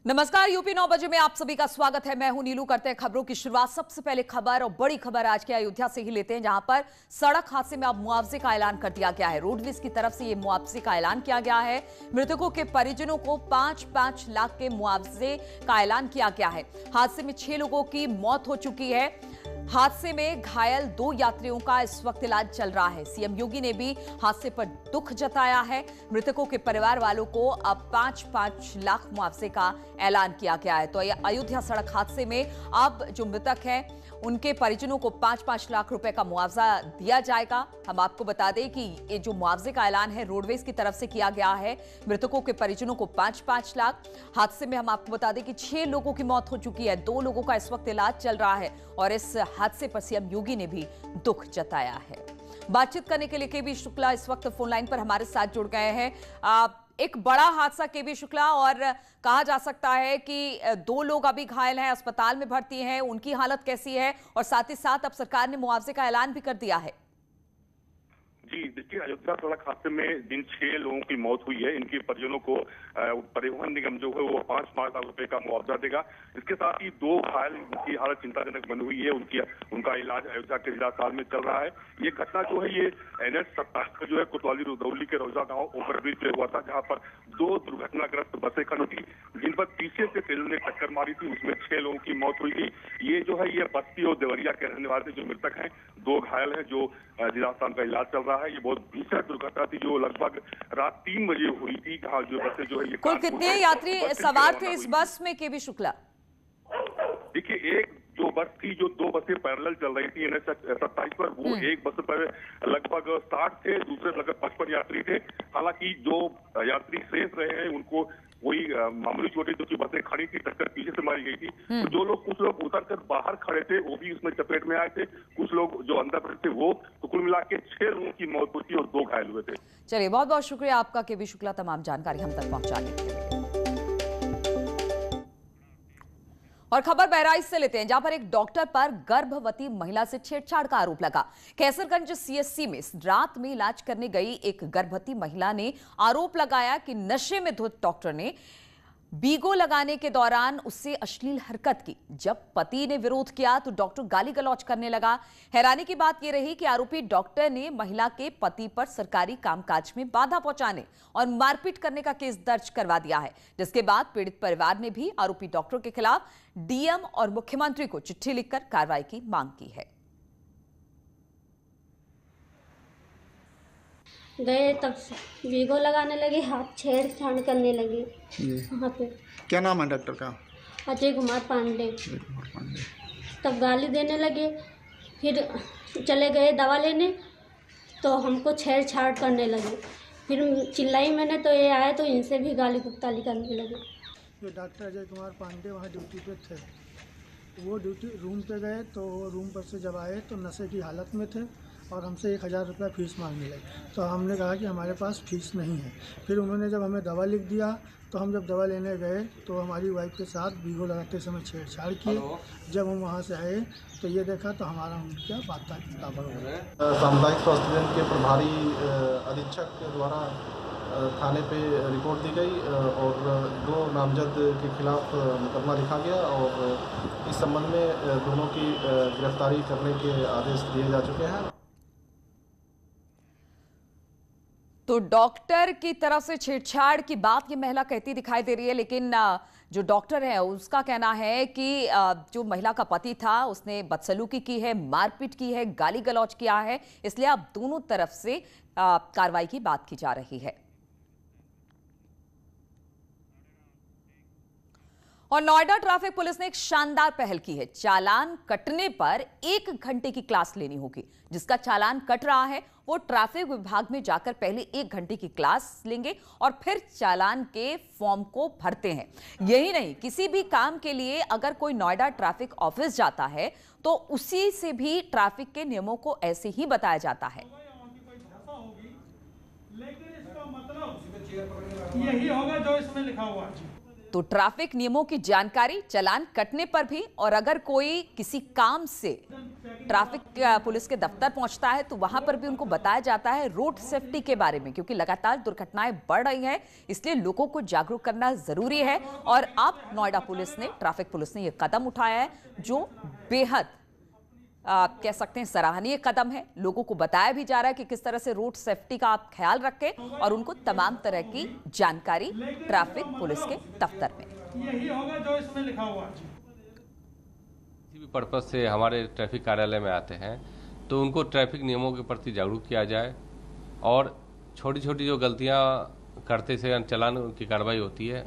नमस्कार, यूपी 9 बजे में आप सभी का स्वागत है। मैं हूं नीलू। करते हैं खबरों की शुरुआत। सबसे पहले खबर और बड़ी खबर आज के अयोध्या से ही लेते हैं, जहां पर सड़क हादसे में अब मुआवजे का ऐलान कर दिया गया है। रोडवेज की तरफ से ये मुआवजे का ऐलान किया गया है। मृतकों के परिजनों को 5-5 लाख के मुआवजे का ऐलान किया गया है। हादसे में 6 लोगों की मौत हो चुकी है। हादसे में घायल 2 यात्रियों का इस वक्त इलाज चल रहा है। सीएम योगी ने भी हादसे पर दुख जताया है। मृतकों के परिवार वालों को अब 5-5 लाख मुआवजे का ऐलान किया गया है। तो अयोध्या सड़क हादसे में अब जो मृतक हैं उनके परिजनों को 5-5 लाख रुपए का मुआवजा दिया जाएगा। हम आपको बता दें कि ये जो मुआवजे का ऐलान है रोडवेज की तरफ से किया गया है। मृतकों के परिजनों को 5-5 लाख। हादसे में हम आपको बता दें कि 6 लोगों की मौत हो चुकी है, 2 लोगों का इस वक्त इलाज चल रहा है और इस हादसे पर सीएम योगी ने भी दुख जताया है। बातचीत करने के लिए केबी शुक्ला इस वक्त फोन लाइन पर हमारे साथ जुड़ गए हैं। एक बड़ा हादसा केबी शुक्ला, और कहा जा सकता है कि 2 लोग अभी घायल हैं, अस्पताल में भर्ती हैं, उनकी हालत कैसी है? और साथ ही साथ अब सरकार ने मुआवजे का ऐलान भी कर दिया है। जी देखिए, अयोध्या सड़क हादसे में जिन 6 लोगों की मौत हुई है, इनके परिजनों को परिवहन निगम जो है वो 5-5 लाख रुपए का मुआवजा देगा। इसके साथ ही 2 घायल की हालत चिंताजनक बनी हुई है, उनका इलाज अयोध्या के जिला अस्पताल में चल रहा है। ये घटना जो है ये NH 27 का जो है कोतवाली रुदौली के रौजा गांव ओवरब्रिज पे हुआ था, जहां पर 2 दुर्घटनाग्रस्त बसें खड़ी थी, जिन पर पीछे से ट्रेन ने टक्कर मारी थी। उसमें 6 लोगों की मौत हुई थी। ये जो है ये बस्ती और देवरिया के रहने वाले जो मृतक हैं, 2 घायल हैं जो जिला अस्पताल का इलाज चल रहा है। ये बहुत भीषण दुर्घटना थी जो लगभग रात 3 बजे हुई थी, जहां जो बसें जो है ये कुल कितने यात्री सवार थे इस बस में केबी शुक्ला? देखिए, एक जो बस थी, जो 2 बसें पैरेलल चल रही थी NH 27 पर, वो एक बस पर लगभग 60 थे, दूसरे लगभग 55 यात्री थे। हालांकि जो यात्री शेष रहे हैं उनको वही मामूली चोटें, जो की बसें खड़ी थी, टक्कर पीछे से मारी गई थी। तो जो लोग, कुछ लोग उतर कर बाहर खड़े थे वो भी उसमें चपेट में आए थे, कुछ लोग जो अंदर खड़े थे वो, तो कुल मिला के 6 लोगों की मौत हुई थी और 2 घायल हुए थे। चलिए, बहुत बहुत शुक्रिया आपका केबी शुक्ला, तमाम जानकारी हम तक पहुंचाने के लिए। और खबर बहराइच से लेते हैं, जहां पर एक डॉक्टर पर गर्भवती महिला से छेड़छाड़ का आरोप लगा। कैसरगंज CSC में रात में इलाज करने गई एक गर्भवती महिला ने आरोप लगाया कि नशे में धुत डॉक्टर ने बीगो लगाने के दौरान उससे अश्लील हरकत की। जब पति ने विरोध किया तो डॉक्टर गाली गलौज करने लगा। हैरानी की बात यह रही कि आरोपी डॉक्टर ने महिला के पति पर सरकारी कामकाज में बाधा पहुंचाने और मारपीट करने का केस दर्ज करवा दिया है, जिसके बाद पीड़ित परिवार ने भी आरोपी डॉक्टर के खिलाफ DM और मुख्यमंत्री को चिट्ठी लिखकर कार्रवाई की मांग की है। गए तब वीगो लगाने लगे, हाथ छेड़छाड़ करने लगे। वहाँ पे क्या नाम है डॉक्टर का? अजय कुमार पांडे। तब गाली देने लगे, फिर चले गए दवा लेने, तो हमको छेड़छाड़ करने लगे। फिर चिल्लाई मैंने, तो ये आए तो इनसे भी गाली गुप्ताली करने लगे। ये डॉक्टर अजय कुमार पांडे वहाँ ड्यूटी पे थे। वो ड्यूटी रूम पे गए तो रूम पर से जब आए तो नशे की हालत में थे और हमसे 1000 रुपया फीस मांगने लगे। तो हमने कहा कि हमारे पास फीस नहीं है। फिर उन्होंने जब हमें दवा लिख दिया तो हम जब दवा लेने गए तो हमारी वाइफ के साथ बीगो लगाते समय छेड़छाड़ किए। जब हम वहाँ से आए तो ये देखा तो हमारा उनका बात हो गया। सामुदायिक स्वास्थ्य केंद्र के प्रभारी अधीक्षक द्वारा थाने पे रिपोर्ट दी गई और 2 नामजद के खिलाफ मुकदमा लिखा गया और इस संबंध में दोनों की गिरफ्तारी करने के आदेश दिए जा चुके हैं। तो डॉक्टर की तरफ से छेड़छाड़ की बात ये महिला कहती दिखाई दे रही है, लेकिन जो डॉक्टर है उसका कहना है कि जो महिला का पति था उसने बदसलूकी की है, मारपीट की है, गाली गलौज किया है, इसलिए अब दोनों तरफ से कार्रवाई की बात की जा रही है। और नोएडा ट्रैफिक पुलिस ने एक शानदार पहल की है। चालान कटने पर 1 घंटे की क्लास लेनी होगी। जिसका चालान कट रहा है वो ट्रैफिक विभाग में जाकर पहले 1 घंटे की क्लास लेंगे और फिर चालान के फॉर्म को भरते हैं। यही नहीं, किसी भी काम के लिए अगर कोई नोएडा ट्रैफिक ऑफिस जाता है तो उसी से भी ट्रैफिक के नियमों को ऐसे ही बताया जाता है। यही होगा जो इसमें लिखा हुआ है। तो ट्रैफिक नियमों की जानकारी चालान कटने पर भी, और अगर कोई किसी काम से ट्रैफिक पुलिस के दफ्तर पहुंचता है तो वहां पर भी उनको बताया जाता है रोड सेफ्टी के बारे में, क्योंकि लगातार दुर्घटनाएं बढ़ रही हैं, इसलिए लोगों को जागरूक करना जरूरी है। और अब नोएडा पुलिस ने, ट्रैफिक पुलिस ने यह कदम उठाया है जो बेहद कह सकते हैं सराहनीय कदम है। लोगों को बताया भी जा रहा है कि किस तरह से रोड सेफ्टी का आप ख्याल रखें और उनको तमाम तरह की जानकारी ट्रैफिक पुलिस के दफ्तर में। यही होगा जो इसमें लिखा हुआ है। किसी भी पर्पज से हमारे ट्रैफिक कार्यालय में आते हैं तो उनको ट्रैफिक नियमों के प्रति जागरूक किया जाए और छोटी छोटी जो गलतियां करते से चालान की कार्रवाई होती है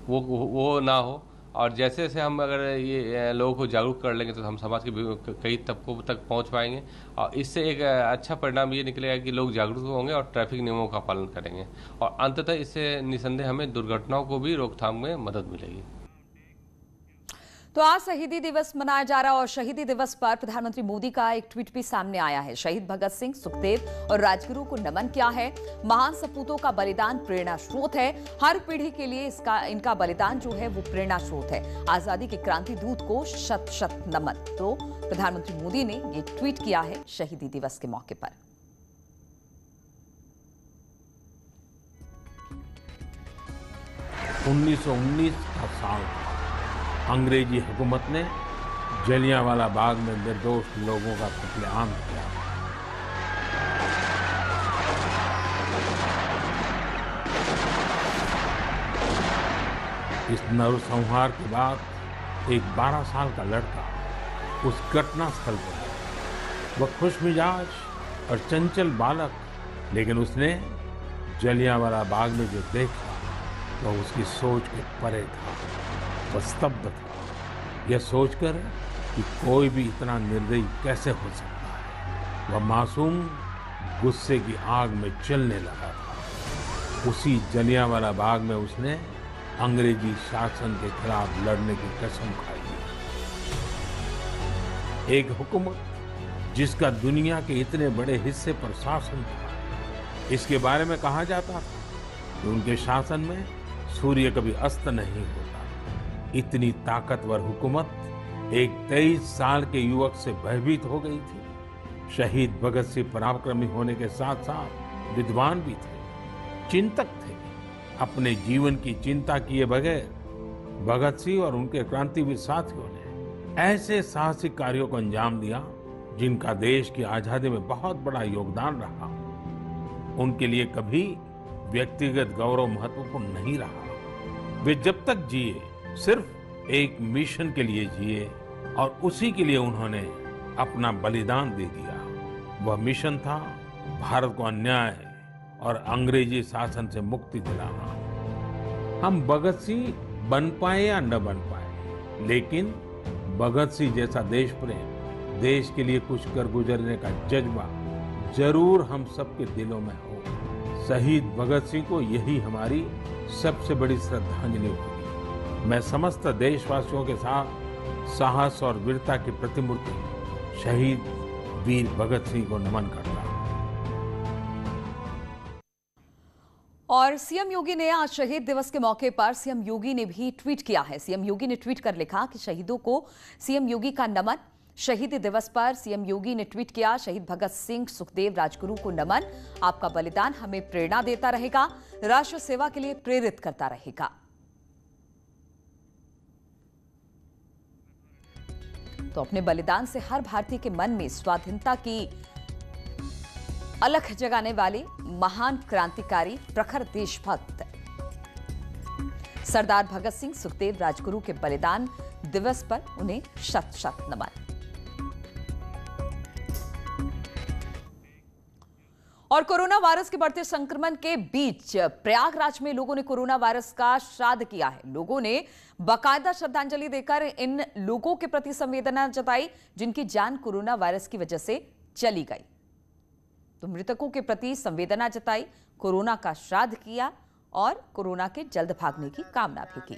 वो ना हो। और जैसे जैसे हम अगर ये लोगों को जागरूक कर लेंगे तो हम समाज के कई तबकों तक पहुंच पाएंगे और इससे एक अच्छा परिणाम ये निकलेगा कि लोग जागरूक होंगे और ट्रैफिक नियमों का पालन करेंगे और अंततः इससे निसंदेह हमें दुर्घटनाओं को भी रोकथाम में मदद मिलेगी। तो आज शहीदी दिवस मनाया जा रहा है और शहीदी दिवस पर प्रधानमंत्री मोदी का एक ट्वीट भी सामने आया है। शहीद भगत सिंह, सुखदेव और राजगुरु को नमन किया है। महान सपूतों का बलिदान प्रेरणा स्रोत है। हर पीढ़ी के लिए इनका बलिदान जो है वो प्रेरणा स्रोत है। आजादी के क्रांति दूत को शत शत नमन। तो प्रधानमंत्री मोदी ने ये ट्वीट किया है शहीदी दिवस के मौके पर। 1919 का साल अंग्रेजी हुकूमत ने जलियांवाला बाग में निर्दोष लोगों का कत्लेआम किया। इस नरसंहार के बाद एक 12 साल का लड़का उस घटना स्थल पर गया। वह खुशमिजाज और चंचल बालक, लेकिन उसने जलियांवाला बाग में जो देखा वह उसकी सोच के परे था। वह स्तब्ध था, यह सोचकर कि कोई भी इतना निर्दयी कैसे हो सकता है। वह मासूम गुस्से की आग में जलने लगा था। उसी जलियांवाला बाग में उसने अंग्रेजी शासन के खिलाफ लड़ने की कसम खाई। एक हुकूमत जिसका दुनिया के इतने बड़े हिस्से पर शासन था, इसके बारे में कहा जाता था कि उनके शासन में सूर्य कभी अस्त नहीं होता। इतनी ताकतवर हुकूमत एक 23 साल के युवक से भयभीत हो गई थी। शहीद भगत सिंह पराक्रमी होने के साथ साथ विद्वान भी थे, चिंतक थे। अपने जीवन की चिंता किए बगैर भगत सिंह और उनके क्रांतिवीर साथियों ने ऐसे साहसिक कार्यों को अंजाम दिया जिनका देश की आजादी में बहुत बड़ा योगदान रहा। उनके लिए कभी व्यक्तिगत गौरव महत्वपूर्ण नहीं रहा। वे जब तक जिए सिर्फ एक मिशन के लिए जिए और उसी के लिए उन्होंने अपना बलिदान दे दिया। वह मिशन था भारत को अन्याय और अंग्रेजी शासन से मुक्ति दिलाना। हम भगत सिंह बन पाए या न बन पाए, लेकिन भगत सिंह जैसा देश प्रेम, देश के लिए कुछ कर गुजरने का जज्बा जरूर हम सबके दिलों में हो। शहीद भगत सिंह को यही हमारी सबसे बड़ी श्रद्धांजलि होगी। मैं समस्त देशवासियों के साथ साहस और वीरता की प्रतिमूर्ति शहीद वीर भगत सिंह को नमन करता हूं। और सीएम योगी ने आज शहीद दिवस के मौके पर सीएम योगी ने भी ट्वीट किया है। सीएम योगी ने ट्वीट कर लिखा कि शहीदों को सीएम योगी का नमन। शहीदी दिवस पर सीएम योगी ने ट्वीट किया, शहीद भगत सिंह, सुखदेव, राजगुरु को नमन। आपका बलिदान हमें प्रेरणा देता रहेगा, राष्ट्र सेवा के लिए प्रेरित करता रहेगा। तो अपने बलिदान से हर भारतीय के मन में स्वाधीनता की अलख जगाने वाले महान क्रांतिकारी, प्रखर देशभक्त सरदार भगत सिंह, सुखदेव, राजगुरु के बलिदान दिवस पर उन्हें शत शत नमन। और कोरोना वायरस के बढ़ते संक्रमण के बीच प्रयागराज में लोगों ने कोरोना वायरस का श्राद्ध किया है। लोगों ने बाकायदा श्रद्धांजलि देकर इन लोगों के प्रति संवेदना जताई जिनकी जान कोरोना वायरस की वजह से चली गई। तो मृतकों के प्रति संवेदना जताई, कोरोना का श्राद्ध किया और कोरोना के जल्द भागने की कामना भी की।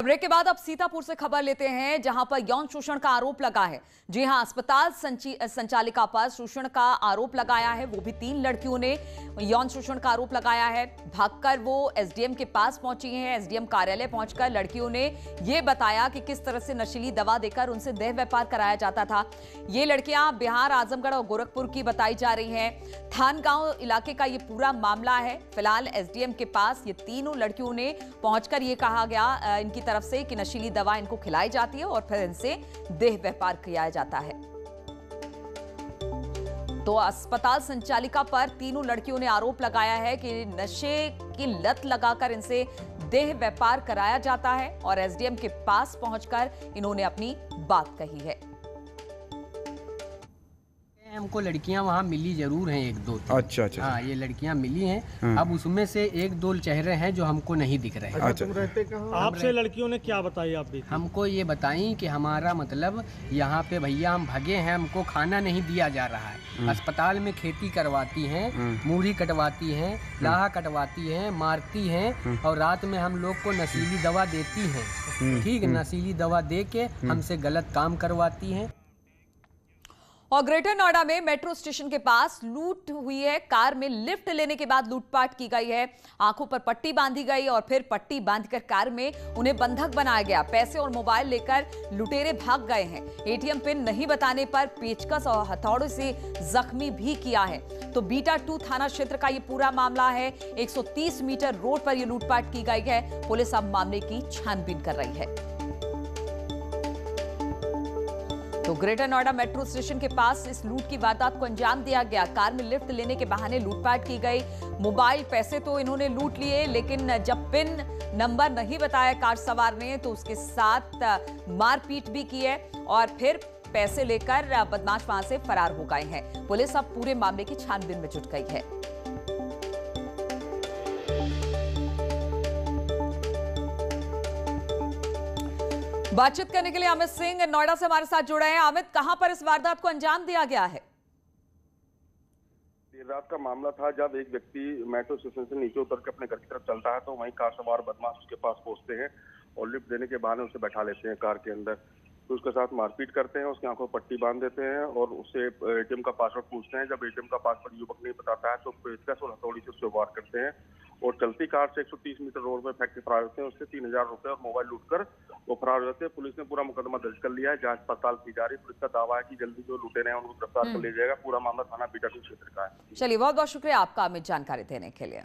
ब्रेक के बाद अब सीतापुर से खबर लेते हैं, जहां पर यौन शोषण का आरोप लगा है। जी हां, अस्पताल संचालिका पर शोषण का आरोप लगाया है। वो भी 3 लड़कियों ने यौन शोषण का आरोप लगाया है। भागकर वो एसडीएम के पास पहुंची हैं। एसडीएम कार्यालय पहुंचकर लड़कियों ने ये बताया कि किस तरह से नशीली दवा देकर उनसे देह व्यापार कराया जाता था। ये लड़कियां बिहार, आजमगढ़ और गोरखपुर की बताई जा रही हैं। थानगांव इलाके का ये पूरा मामला है। फिलहाल एसडीएम के पास ये तीनों लड़कियों ने पहुंचकर ये कहा गया इनकी तरफ से कि नशीली दवा इनको खिलाई जाती है और फिर इनसे देह व्यापार किया जाता है। तो अस्पताल संचालिका पर तीनों लड़कियों ने आरोप लगाया है कि नशे की लत लगाकर इनसे देह व्यापार कराया जाता है और एसडीएम के पास पहुंचकर इन्होंने अपनी बात कही है। हमको लड़कियां वहाँ मिली जरूर हैं, 1-2 तो। अच्छा। हाँ, ये लड़कियां मिली हैं। अब उसमें से 1-2 चेहरे हैं जो हमको नहीं दिख रहे हैं। अच्छा। तुम रहते कहाँ? आपसे लड़कियों ने क्या बताई? आप भी हमको ये बताई कि हमारा मतलब यहाँ पे भैया हम भगे हैं, हमको खाना नहीं दिया जा रहा है। अस्पताल में खेती करवाती हैं, मूढ़ी कटवाती हैं, लाहा कटवाती हैं, मारती हैं और रात में हम लोग को नशीली दवा देती हैं। ठीक, नशीली दवा दे के हमसे गलत काम करवाती हैं। और ग्रेटर नोएडा में मेट्रो स्टेशन के पास लूट हुई है। कार में लिफ्ट लेने के बाद लूटपाट की गई है। आंखों पर पट्टी बांधी गई और फिर पट्टी बांधकर कार में उन्हें बंधक बनाया गया। पैसे और मोबाइल लेकर लुटेरे भाग गए हैं। एटीएम पिन नहीं बताने पर पेचकस और हथौड़े से जख्मी भी किया है। तो बीटा 2 थाना क्षेत्र का ये पूरा मामला है। 130 मीटर रोड पर यह लूटपाट की गई है। पुलिस अब मामले की छानबीन कर रही है। तो ग्रेटर नोएडा मेट्रो स्टेशन के पास इस लूट की वारदात को अंजाम दिया गया। कार में लिफ्ट लेने के बहाने लूटपाट की गई। मोबाइल, पैसे तो इन्होंने लूट लिए, लेकिन जब पिन नंबर नहीं बताया कार सवार ने तो उसके साथ मारपीट भी की है और फिर पैसे लेकर बदमाश वहां से फरार हो गए हैं। पुलिस अब पूरे मामले की छानबीन में जुट गई है। बातचीत करने के लिए अमित सिंह नोएडा से हमारे साथ जुड़े हैं। अमित, कहां पर इस वारदात को अंजाम दिया गया है? देर रात का मामला था जब एक व्यक्ति मेट्रो स्टेशन से नीचे उतर के अपने घर की तरफ चलता है तो वहीं कार सवार बदमाश उसके पास पहुंचते हैं और लिफ्ट देने के बहाने उसे बैठा लेते हैं कार के अंदर। तो उसके साथ मारपीट करते हैं, उसकी आंखों पर पट्टी बांध देते हैं और उससे एटीएम का पासवर्ड पूछते हैं। जब एटीएम का पासवर्ड युवक नहीं बताता है तो पेचकस और हथौड़ी से उससे वार करते हैं और चलती कार से 130 मीटर रोड में फेंक के फरार होते हैं। उससे 3000 रुपए और मोबाइल लूटकर वो फरार हो जाते हैं। पुलिस ने पूरा मुकदमा दर्ज कर लिया है, जांच पड़ताल की जा रही है। पुलिस का दावा है कि जल्दी जो लुटेरे हैं उनको गिरफ्तार कर लिया जाएगा। पूरा मामला थाना बीटा 2 क्षेत्र का है। चलिए, बहुत बहुत शुक्रिया आपका अमित जानकारी देने के लिए।